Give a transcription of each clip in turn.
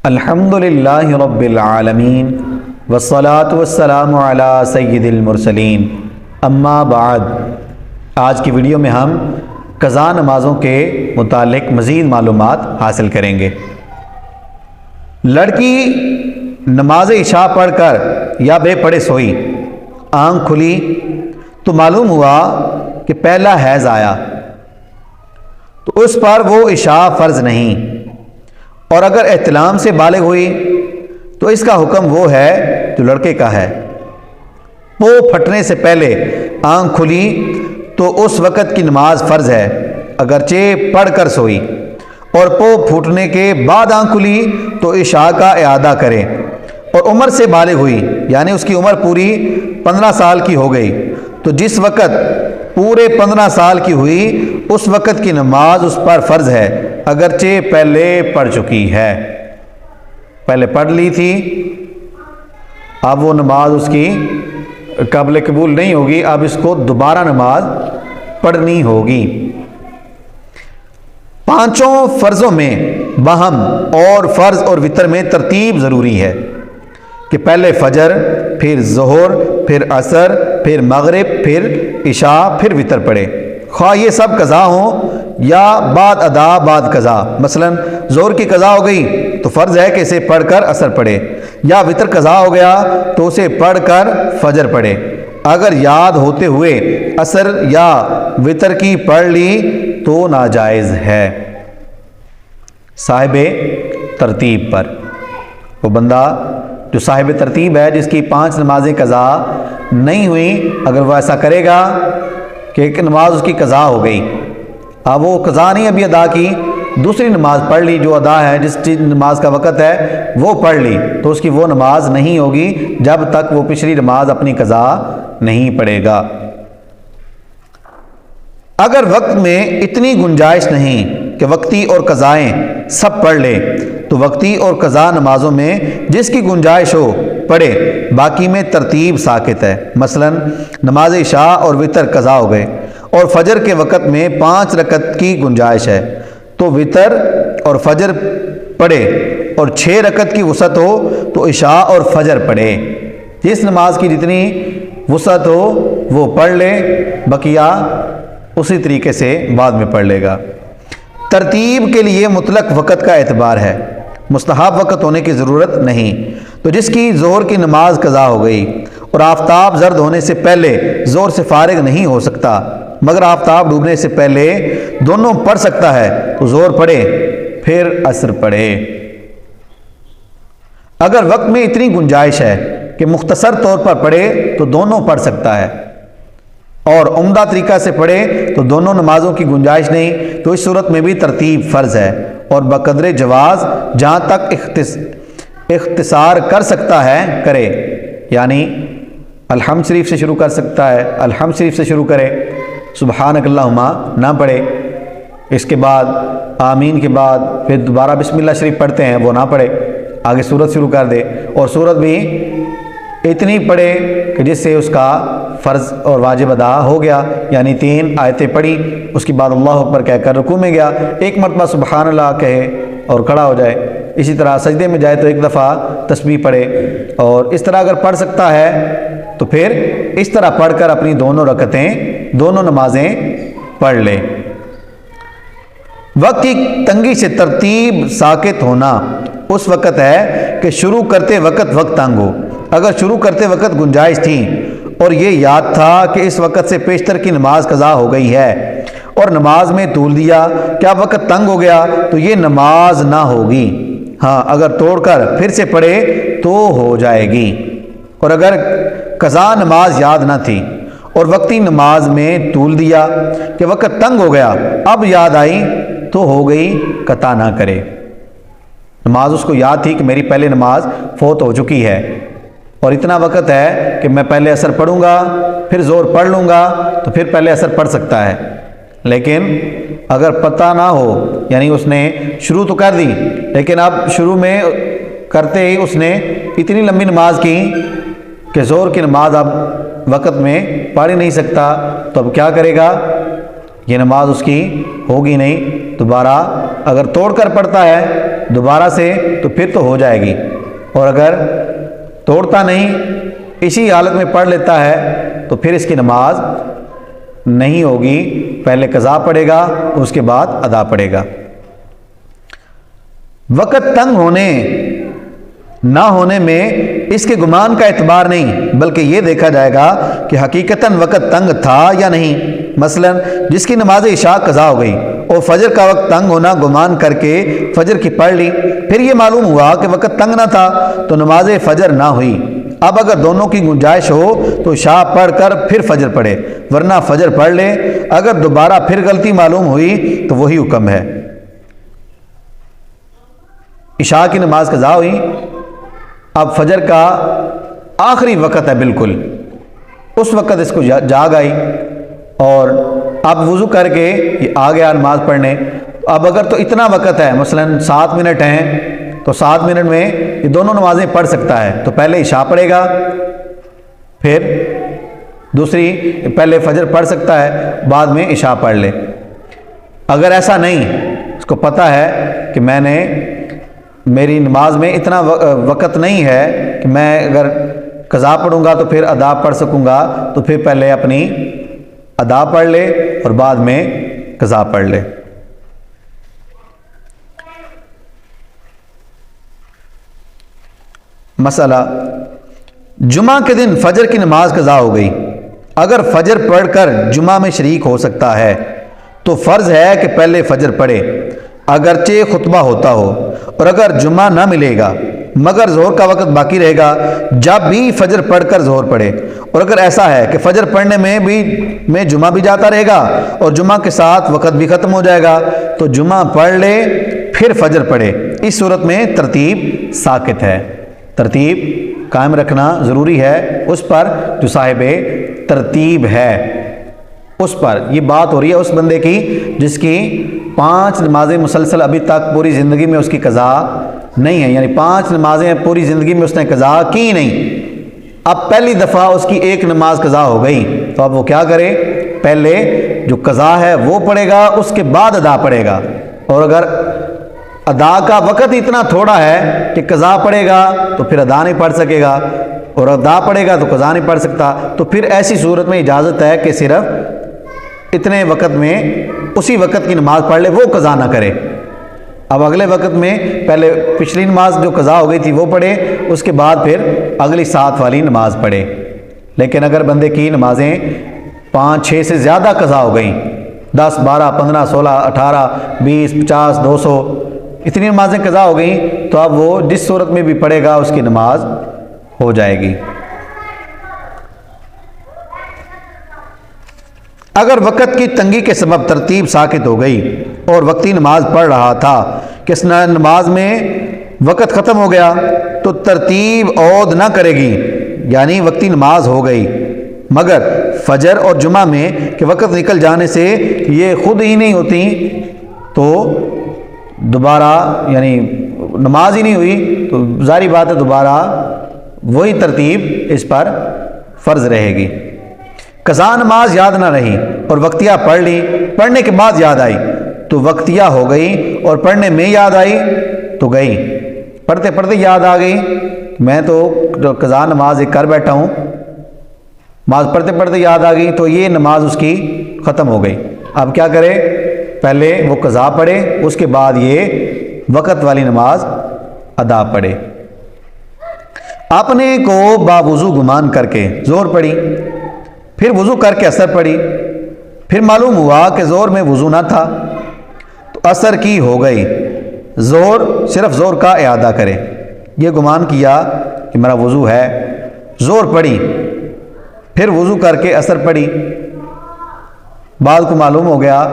الحمدللہ رب العالمین والصلاة والسلام علی سید المرسلین اما بعد۔ آج کی ویڈیو میں ہم قضا نمازوں کے متعلق مزید معلومات حاصل کریں گے۔ لڑکی نماز عشاء پڑھ کر یا بے پڑھے سوئی، آنکھ کھلی تو معلوم ہوا کہ پہلا حیض آیا، تو اس پر وہ عشاء فرض نہیں، اور اگر احتلام سے بالغ ہوئی تو اس کا حکم وہ ہے جو لڑکے کا ہے۔ پو پھٹنے سے پہلے آنکھ کھلی تو اس وقت کی نماز فرض ہے، اگرچہ پڑھ کر سوئی، اور پو پھوٹنے کے بعد آنکھ کھلی تو عشاء کا اعادہ کرے۔ اور عمر سے بالغ ہوئی، یعنی اس کی عمر پوری 15 سال کی ہو گئی، تو جس وقت پورے 15 سال کی ہوئی اس وقت کی نماز اس پر فرض ہے، اگرچہ پہلے پڑھ چکی ہے۔ پہلے پڑھ لی تھی، اب وہ نماز اس کی قابل قبول نہیں ہوگی، اب اس کو دوبارہ نماز پڑھنی ہوگی۔ پانچوں فرضوں میں باہم اور فرض اور وتر میں ترتیب ضروری ہے کہ پہلے فجر، پھر ظہر، پھر عصر، پھر مغرب، پھر عشاء، پھر وتر پڑھے، خواہ یہ سب قضا ہوں یا بعد ادا بعد قضا۔ مثلا ظہر کی قضا ہو گئی تو فرض ہے کہ اسے پڑھ کر عصر پڑھے، یا وتر قضا ہو گیا تو اسے پڑھ کر فجر پڑھے۔ اگر یاد ہوتے ہوئے عصر یا وتر کی پڑھ لی تو ناجائز ہے۔ صاحب ترتیب پر، وہ بندہ جو صاحب ترتیب ہے، جس کی 5 نمازیں قضا نہیں ہوئیں، اگر وہ ایسا کرے گا کہ ایک نماز اس کی قضا ہو گئی، اب وہ قضا نہیں ابھی ادا کی، دوسری نماز پڑھ لی جو ادا ہے، جس نماز کا وقت ہے وہ پڑھ لی، تو اس کی وہ نماز نہیں ہوگی جب تک وہ پچھلی نماز اپنی قضا نہیں پڑھے گا۔ اگر وقت میں اتنی گنجائش نہیں کہ وقتی اور قضائیں سب پڑھ لے تو وقتی اور قضا نمازوں میں جس کی گنجائش ہو پڑھے، باقی میں ترتیب ساکت ہے۔ مثلا نماز عشاء اور وتر قضا ہو گئے اور فجر کے وقت میں 5 رکعت کی گنجائش ہے، تو وتر اور فجر پڑھے، اور 6 رکعت کی وسعت ہو تو عشاء اور فجر پڑھے۔ جس نماز کی جتنی وسعت ہو وہ پڑھ لے، بقیہ اسی طریقے سے بعد میں پڑھ لے گا۔ ترتیب کے لیے مطلق وقت کا اعتبار ہے، مستحب وقت ہونے کی ضرورت نہیں۔ تو جس کی ظہر کی نماز قضا ہو گئی اور آفتاب زرد ہونے سے پہلے ظہر سے فارغ نہیں ہو سکتا، مگر آفتاب ڈوبنے سے پہلے دونوں پڑھ سکتا ہے، تو ظہر پڑھے پھر عصر پڑھے۔ اگر وقت میں اتنی گنجائش ہے کہ مختصر طور پر پڑھے تو دونوں پڑھ سکتا ہے، اور عمدہ طریقہ سے پڑھے تو دونوں نمازوں کی گنجائش نہیں، تو اس صورت میں بھی ترتیب فرض ہے، اور بقدر جواز جہاں تک اختصار کر سکتا ہے کرے، یعنی الحمد شریف سے شروع کر سکتا ہے، الحمد شریف سے شروع کرے، سبحانک اللہم نہ پڑھے، اس کے بعد آمین کے بعد پھر دوبارہ بسم اللہ شریف پڑھتے ہیں وہ نہ پڑھے، آگے سورت شروع کر دے، اور سورت بھی اتنی پڑھے کہ جس سے اس کا فرض اور واجب ادا ہو گیا، یعنی 3 آیتیں پڑھی، اس کے بعد اللہ اکبر کہہ کر رکوع میں گیا، 1 مرتبہ سبحان اللہ کہے اور کھڑا ہو جائے، اسی طرح سجدے میں جائے تو 1 دفعہ تسبیح پڑھے، اور اس طرح اگر پڑھ سکتا ہے تو پھر اس طرح پڑھ کر اپنی دونوں رکعتیں، دونوں نمازیں پڑھ لے۔ وقت کی تنگی سے ترتیب ساکت ہونا اس وقت ہے کہ شروع کرتے وقت تنگ ہو۔ اگر شروع کرتے وقت گنجائش تھی اور یہ یاد تھا کہ اس وقت سے پیشتر کی نماز قضا ہو گئی ہے، اور نماز میں طول دیا، کیا وقت تنگ ہو گیا تو یہ نماز نہ ہوگی، ہاں اگر توڑ کر پھر سے پڑھے تو ہو جائے گی۔ اور اگر قضا نماز یاد نہ تھی اور وقتی نماز میں طول دیا کہ وقت تنگ ہو گیا، اب یاد آئی تو ہو گئی، قطع نہ کرے۔ نماز اس کو یاد تھی کہ میری پہلے نماز فوت ہو چکی ہے، اور اتنا وقت ہے کہ میں پہلے عصر پڑھوں گا پھر ظہر پڑھ لوں گا، تو پھر پہلے عصر پڑھ سکتا ہے۔ لیکن اگر پتہ نہ ہو، یعنی اس نے شروع تو کر دی لیکن اب شروع میں کرتے ہی اس نے اتنی لمبی نماز کی کہ ظہر کی نماز اب وقت میں پڑھ ہی نہیں سکتا، تو اب کیا کرے گا؟ یہ نماز اس کی ہوگی نہیں، دوبارہ اگر توڑ کر پڑھتا ہے دوبارہ سے تو پھر تو ہو جائے گی، اور اگر توڑتا نہیں اسی حالت میں پڑھ لیتا ہے تو پھر اس کی نماز نہیں ہوگی، پہلے قضا پڑے گا اس کے بعد ادا پڑے گا۔ وقت تنگ ہونے نہ ہونے میں اس کے گمان کا اعتبار نہیں، بلکہ یہ دیکھا جائے گا کہ حقیقتاً وقت تنگ تھا یا نہیں۔ مثلا جس کی نماز عشاء قضا ہو گئی اور فجر کا وقت تنگ ہونا گمان کر کے فجر کی پڑھ لی، پھر یہ معلوم ہوا کہ وقت تنگ نہ تھا تو نماز فجر نہ ہوئی۔ اب اگر دونوں کی گنجائش ہو تو عشاء پڑھ کر پھر فجر پڑھے، ورنہ فجر پڑھ لے۔ اگر دوبارہ پھر غلطی معلوم ہوئی تو وہی حکم ہے۔ عشاء کی نماز قضا ہوئی، اب فجر کا آخری وقت ہے بالکل، اس وقت اس کو جاگ آئی اور اب وضو کر کے یہ آ گیا نماز پڑھنے۔ اب اگر تو اتنا وقت ہے، مثلا 7 منٹ ہیں، تو 7 منٹ میں یہ دونوں نمازیں پڑھ سکتا ہے، تو پہلے عشاء پڑھے گا، پھر دوسری پہلے فجر پڑھ سکتا ہے، بعد میں عشاء پڑھ لے۔ اگر ایسا نہیں، اس کو پتہ ہے کہ میری نماز میں اتنا وقت نہیں ہے کہ میں اگر قضا پڑھوں گا تو پھر ادا پڑھ سکوں گا، تو پھر پہلے اپنی ادا پڑھ لے اور بعد میں قضا پڑھ لے۔ مسئلہ، جمعہ کے دن فجر کی نماز قضا ہو گئی، اگر فجر پڑھ کر جمعہ میں شریک ہو سکتا ہے تو فرض ہے کہ پہلے فجر پڑھے اگرچہ خطبہ ہوتا ہو، اور اگر جمعہ نہ ملے گا مگر ظہر کا وقت باقی رہے گا جب بھی فجر پڑھ کر ظہر پڑھے، اور اگر ایسا ہے کہ فجر پڑھنے میں جمعہ بھی جاتا رہے گا اور جمعہ کے ساتھ وقت بھی ختم ہو جائے گا تو جمعہ پڑھ لے پھر فجر پڑھے۔ اس صورت میں ترتیب ساکت ہے، ترتیب قائم رکھنا ضروری ہے اس پر جو صاحب ترتیب ہے، اس پر۔ یہ بات ہو رہی ہے اس بندے کی جس کی 5 نمازیں مسلسل ابھی تک پوری زندگی میں اس کی قضا نہیں ہے، یعنی 5 نمازیں پوری زندگی میں اس نے قضا کی نہیں، اب پہلی دفعہ اس کی 1 نماز قضا ہو گئی، تو اب وہ کیا کرے؟ پہلے جو قضا ہے وہ پڑھے گا، اس کے بعد ادا پڑھے گا، اور اگر ادا کا وقت اتنا تھوڑا ہے کہ قضا پڑھے گا تو پھر ادا نہیں پڑھ سکے گا، اور ادا پڑھے گا تو قضا نہیں پڑھ سکتا، تو پھر ایسی صورت میں اجازت ہے کہ صرف اتنے وقت میں اسی وقت کی نماز پڑھ لے، وہ قضا نہ کرے۔ اب اگلے وقت میں پہلے پچھلی نماز جو قضا ہو گئی تھی وہ پڑھے، اس کے بعد پھر اگلی 7 والی نماز پڑھے۔ لیکن اگر بندے کی نمازیں 5 6 سے زیادہ قضا ہو گئیں، 10 12 15 16 18 20 50 200 اتنی نمازیں قضا ہو گئیں، تو اب وہ جس صورت میں بھی پڑھے گا اس کی نماز ہو جائے گی۔ اگر وقت کی تنگی کے سبب ترتیب ساکت ہو گئی اور وقتی نماز پڑھ رہا تھا کہ اس نماز میں وقت ختم ہو گیا تو ترتیب عود نہ کرے گی، یعنی وقتی نماز ہو گئی، مگر فجر اور جمعہ میں کہ وقت نکل جانے سے یہ خود ہی نہیں ہوتی تو دوبارہ یعنی نماز ہی نہیں ہوئی تو ظاہری بات ہے دوبارہ وہی ترتیب اس پر فرض رہے گی۔ قضا نماز یاد نہ رہی اور وقتیہ پڑھ لی، پڑھنے کے بعد یاد آئی تو وقتیہ ہو گئی، اور پڑھنے میں یاد آئی تو گئی، پڑھتے پڑھتے یاد آ گئی، میں تو قضا نماز ایک کر بیٹھا ہوں، نماز پڑھتے پڑھتے یاد آ گئی تو یہ نماز اس کی ختم ہو گئی۔ اب کیا کرے؟ پہلے وہ قضا پڑھے، اس کے بعد یہ وقت والی نماز ادا پڑھے۔ اپنے کو باوضو گمان کر کے ظہر پڑھی، پھر وضو کر کے عصر پڑھی، پھر معلوم ہوا کہ ظہر میں وضو نہ تھا تو عصر کی ہو گئی، صرف ظہر کا اعادہ کرے۔ یہ گمان کیا کہ میرا وضو ہے، ظہر پڑھی، پھر وضو کر کے عصر پڑھی، بعد کو معلوم ہو گیا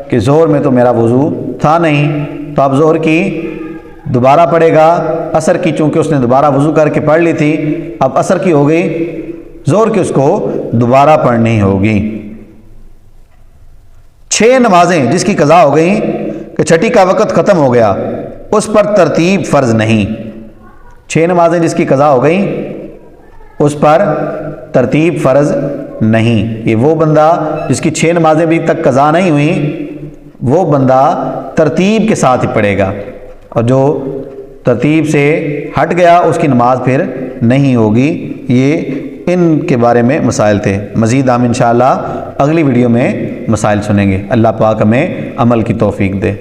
کہ ظہر میں تو میرا وضو تھا نہیں، تو اب ظہر کی دوبارہ پڑھے گا، عصر کی چونکہ اس نے دوبارہ وضو کر کے پڑھ لی تھی، اب عصر کی ہو گئی، ظہر کی اس کو دوبارہ پڑھنی ہوگی۔ 6 نمازیں جس کی قضا ہو گئیں کہ چھٹی کا وقت ختم ہو گیا، اس پر ترتیب فرض نہیں۔ 6 نمازیں جس کی قضا ہو گئیں اس پر ترتیب فرض نہیں۔ یہ وہ بندہ جس کی 6 نمازیں بھی تک قضا نہیں ہوئیں، وہ بندہ ترتیب کے ساتھ ہی پڑھے گا۔ اور جو ترتیب سے ہٹ گیا اس کی نماز پھر نہیں ہوگی۔ یہ ان کے بارے میں مسائل تھے۔ مزید ہم انشاءاللہ اگلی ویڈیو میں مسائل سنیں گے۔ اللہ پاک ہمیں عمل کی توفیق دے۔